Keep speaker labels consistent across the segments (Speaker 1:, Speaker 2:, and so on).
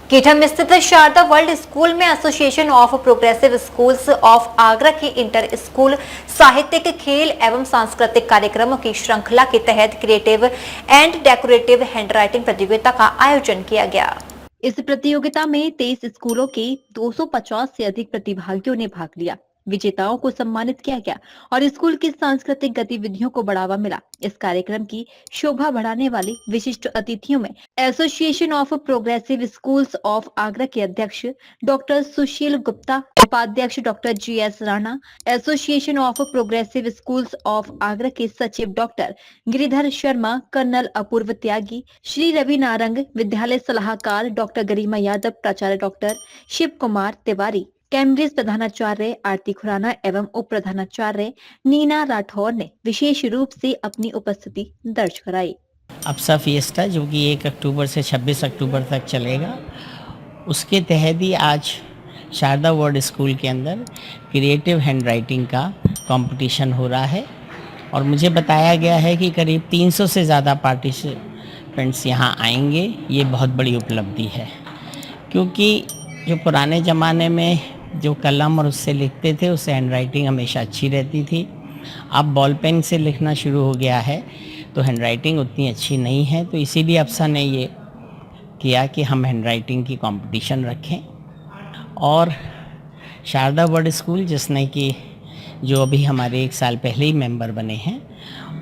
Speaker 1: कीठम स्थित Sharda world school में association of progressive schools of Agra की इंटर स्कूल साहित्यिक, खेल एवं सांस्कृतिक कार्यक्रमों की श्रृंखला के तहत क्रिएटिव एंड डेकोरेटिव हैंडराइटिंग प्रतियोगिता का आयोजन किया गया। इस प्रतियोगिता में 23 स्कूलों के 250 से अधिक प्रतिभागियों ने भाग लिया। विजेताओं को सम्मानित किया गया और स्कूल की सांस्कृतिक गतिविधियों को बढ़ावा मिला। इस कार्यक्रम की शोभा बढ़ाने वाली विशिष्ट अतिथियों में association of progressive schools of Agra के अध्यक्ष डॉक्टर सुशील गुप्ता, उपाध्यक्ष doctor GS Rana, association of progressive schools of Agra के सचिव डॉक्टर गिरिधर शर्मा, कर्नल अपूर्व त्यागी, श्री रवि नारंग, विद्यालय सलाहकार डॉक्टर गरिमा यादव, प्राचार्य डॉक्टर शिव कुमार तिवारी, कैम्ब्रिज प्रधानाचार्य आरती खुराना एवं उप प्रधानाचार्य नीना राठौर ने विशेष रूप से अपनी उपस्थिति दर्ज कराई।
Speaker 2: अप्सा फिएस्टा जो कि 1 अक्टूबर से 26 अक्टूबर तक चलेगा, उसके तहत ही आज शारदा वर्ल्ड स्कूल के अंदर क्रिएटिव हैंडराइटिंग का कंपटीशन हो रहा है और मुझे बताया गया है कि करीब 300 से ज़्यादा पार्टिसिपेंट्स यहाँ आएंगे। ये बहुत बड़ी उपलब्धि है क्योंकि जो पुराने ज़माने में जो कलम और उससे लिखते थे उससे हैंडराइटिंग हमेशा अच्छी रहती थी। अब बॉल पेन से लिखना शुरू हो गया है तो हैंडराइटिंग उतनी अच्छी नहीं है, तो इसीलिए अप्सा ने ये किया कि हम हैंडराइटिंग की कंपटीशन रखें। और शारदा वर्ल्ड स्कूल जिसने कि जो अभी हमारे 1 साल पहले ही मेंबर बने हैं,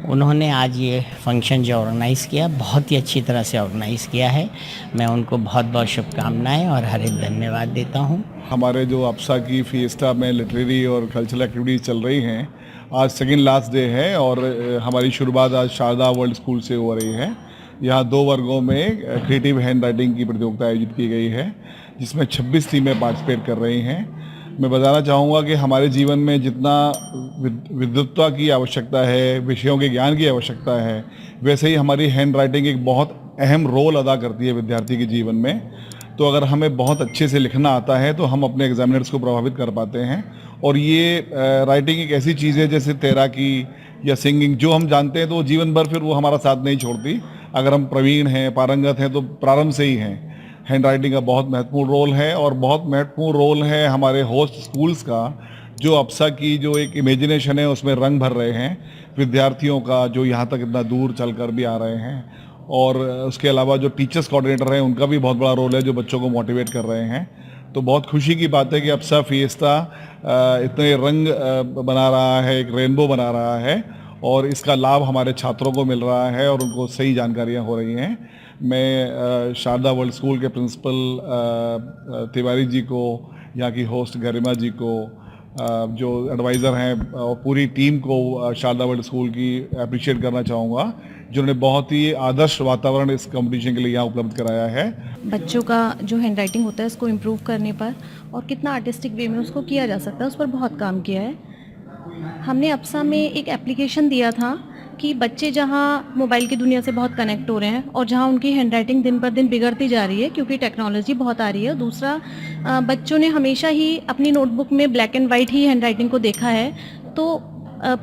Speaker 2: उन्होंने आज ये फंक्शन जो ऑर्गेनाइज़ किया बहुत ही अच्छी तरह से ऑर्गेनाइज़ किया है। मैं उनको बहुत बहुत शुभकामनाएं और हार्दिक धन्यवाद देता हूं।
Speaker 3: हमारे जो अप्सा की फिएस्टा में लिटरेरी और कल्चरल एक्टिविटीज़ चल रही हैं, आज सेकेंड लास्ट डे है और हमारी शुरुआत आज शारदा वर्ल्ड स्कूल से हो रही है। यहाँ 2 वर्गों में क्रिएटिव हैंड राइटिंग की प्रतियोगिता आयोजित की गई है जिसमें 26 टीमें पार्टिसिपेट कर रही हैं। मैं बताना चाहूँगा कि हमारे जीवन में जितना विद्वत्ता की आवश्यकता है, विषयों के ज्ञान की आवश्यकता है, वैसे ही हमारी हैंड राइटिंग एक बहुत अहम रोल अदा करती है विद्यार्थी के जीवन में। तो अगर हमें बहुत अच्छे से लिखना आता है तो हम अपने एग्जामिनर्स को प्रभावित कर पाते हैं। और ये राइटिंग एक ऐसी चीज़ है जैसे तैराकी या सिंगिंग, जो हम जानते हैं तो जीवन भर फिर वो हमारा साथ नहीं छोड़ती। अगर हम प्रवीण हैं, पारंगत हैं तो प्रारंभ से ही हैं। हैंड राइटिंग का बहुत महत्वपूर्ण रोल है और बहुत महत्वपूर्ण रोल है हमारे होस्ट स्कूल्स का, जो अप्सा की जो एक इमेजिनेशन है उसमें रंग भर रहे हैं विद्यार्थियों का, जो यहाँ तक इतना दूर चलकर भी आ रहे हैं। और उसके अलावा जो टीचर्स कोऑर्डिनेटर हैं उनका भी बहुत बड़ा रोल है, जो बच्चों को मोटिवेट कर रहे हैं। तो बहुत खुशी की बात है कि अप्सा फिएस्टा इतने रंग बना रहा है, एक रेनबो बना रहा है और इसका लाभ हमारे छात्रों को मिल रहा है और उनको सही जानकारियाँ हो रही हैं। मैं शारदा वर्ल्ड स्कूल के प्रिंसिपल तिवारी जी को, यहाँ की होस्ट गरिमा जी को, जो एडवाइज़र हैं और पूरी टीम को शारदा वर्ल्ड स्कूल की अप्रिशिएट करना चाहूँगा, जिन्होंने बहुत ही आदर्श वातावरण इस कंपटीशन के लिए यहाँ उपलब्ध कराया है।
Speaker 4: बच्चों का जो हैंड राइटिंग होता है उसको इम्प्रूव करने पर और कितना आर्टिस्टिक वे में उसको किया जा सकता है, उस पर बहुत काम किया है। हमने अप्सा में एक एप्लीकेशन दिया था कि बच्चे जहाँ मोबाइल की दुनिया से बहुत कनेक्ट हो रहे हैं और जहाँ उनकी हैंड राइटिंग दिन पर दिन बिगड़ती जा रही है क्योंकि टेक्नोलॉजी बहुत आ रही है। दूसरा, बच्चों ने हमेशा ही अपनी नोटबुक में black and white he hand writing को देखा है, तो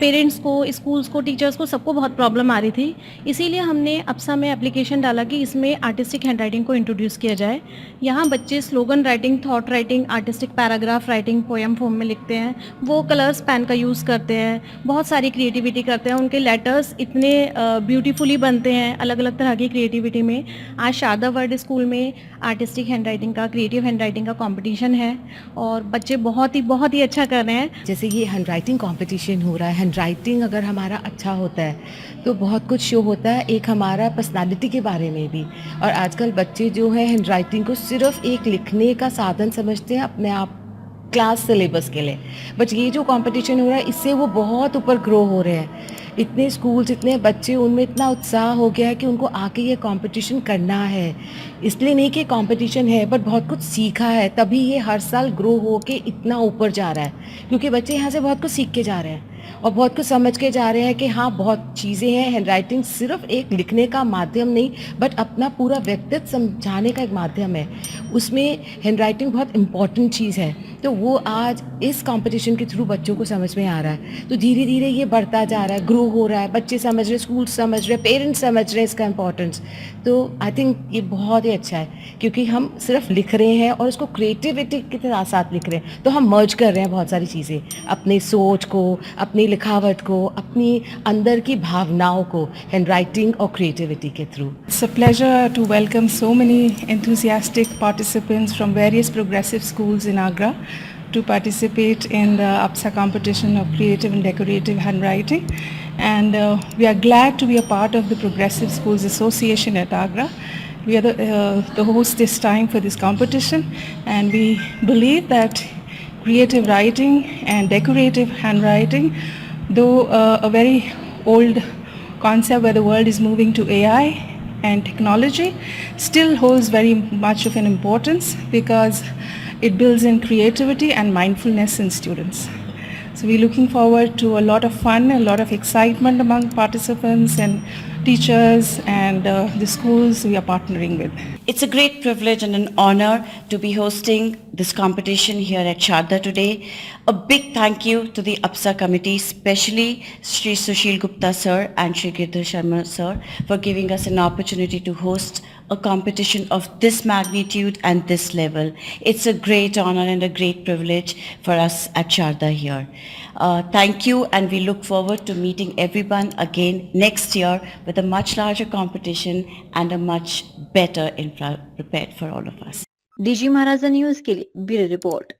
Speaker 4: पेरेंट्स को, स्कूल्स को, टीचर्स को, सबको बहुत प्रॉब्लम आ रही थी। इसीलिए हमने अप्सा में एप्लीकेशन डाला कि इसमें आर्टिस्टिक हैंड राइटिंग को इंट्रोड्यूस किया जाए। यहाँ बच्चे slogan writing, thought writing, artistic paragraph writing, poem form में लिखते हैं, वो कलर्स पेन का यूज़ करते हैं, बहुत सारी क्रिएटिविटी करते हैं। उनके लेटर्स इतने ब्यूटीफुली बनते हैं अलग अलग तरह की क्रिएटिविटी में। आज शारदा वर्ल्ड स्कूल में आर्टिस्टिक हैंड राइटिंग का, क्रिएटिव हैंड राइटिंग का कॉम्पिटिशन है और बच्चे बहुत ही अच्छा कर रहे हैं।
Speaker 5: जैसे ये हैंड राइटिंग कॉम्पिटिशन हो रहा है, हैंड राइटिंग अगर हमारा अच्छा होता है तो बहुत कुछ शो होता है, एक हमारा पर्सनालिटी के बारे में भी। और आजकल बच्चे जो है हैंड राइटिंग को सिर्फ एक लिखने का साधन समझते हैं अपने आप क्लास सिलेबस के लिए, बट ये जो कंपटीशन हो रहा है इससे वो बहुत ऊपर ग्रो हो रहे हैं। इतने स्कूल्स, इतने बच्चे, उनमें इतना उत्साह हो गया है कि उनको आके ये कंपटीशन करना है। इसलिए नहीं कि कंपटीशन है, बट बहुत कुछ सीखा है, तभी ये हर साल ग्रो हो के इतना ऊपर जा रहा है, क्योंकि बच्चे यहाँ से बहुत कुछ सीख के जा रहे हैं और बहुत कुछ समझ के जा रहे हैं कि हाँ बहुत चीज़ें हैं। हैंड राइटिंग सिर्फ एक लिखने का माध्यम नहीं, बट अपना पूरा व्यक्तित्व समझाने का एक माध्यम है। उसमें हैंड राइटिंग बहुत इम्पॉर्टेंट चीज़ है। तो वो आज इस कंपटीशन के थ्रू बच्चों को समझ में आ रहा है। तो धीरे धीरे ये बढ़ता जा रहा है, ग्रो हो रहा है, बच्चे समझ रहे, स्कूल समझ रहे, पेरेंट्स समझ रहे हैं इसका इम्पोर्टेंस। तो आई थिंक ये बहुत ही अच्छा है, क्योंकि हम सिर्फ लिख रहे हैं और उसको क्रिएटिविटी के साथ लिख रहे हैं, तो हम मर्ज कर रहे हैं बहुत सारी चीज़ें, अपनी सोच को, अपनी लिखावट को, अपनी अंदर की भावनाओं को हैंड राइटिंग और क्रिएटिविटी के through.
Speaker 6: It's a pleasure to welcome so many enthusiastic participants from various progressive schools in Agra to participate in the APSA competition of creative and decorative handwriting. And we are glad to be a part of the Progressive Schools Association at Agra. We are the host this time for this competition, and we believe that creative writing and decorative handwriting, though a very old concept where the world is moving to AI and technology, still holds very much of an importance because it builds in creativity and mindfulness in students. So we're looking forward to a lot of fun, a lot of excitement among participants and teachers and the schools we are partnering with.
Speaker 7: It's a great privilege and an honor to be hosting this competition here at Sharda today. A big thank you to the APSA committee, especially Shri Sushil Gupta sir and Shri Girdhar Sharma sir, for giving us an opportunity to host a competition of this magnitude and this level. It's a great honor and a great privilege for us at Sharda here. Thank you, and we look forward to meeting everyone again next year with a much larger competition and a much better prepared for all of us.
Speaker 1: DG Maharaja news के लिए bureau report.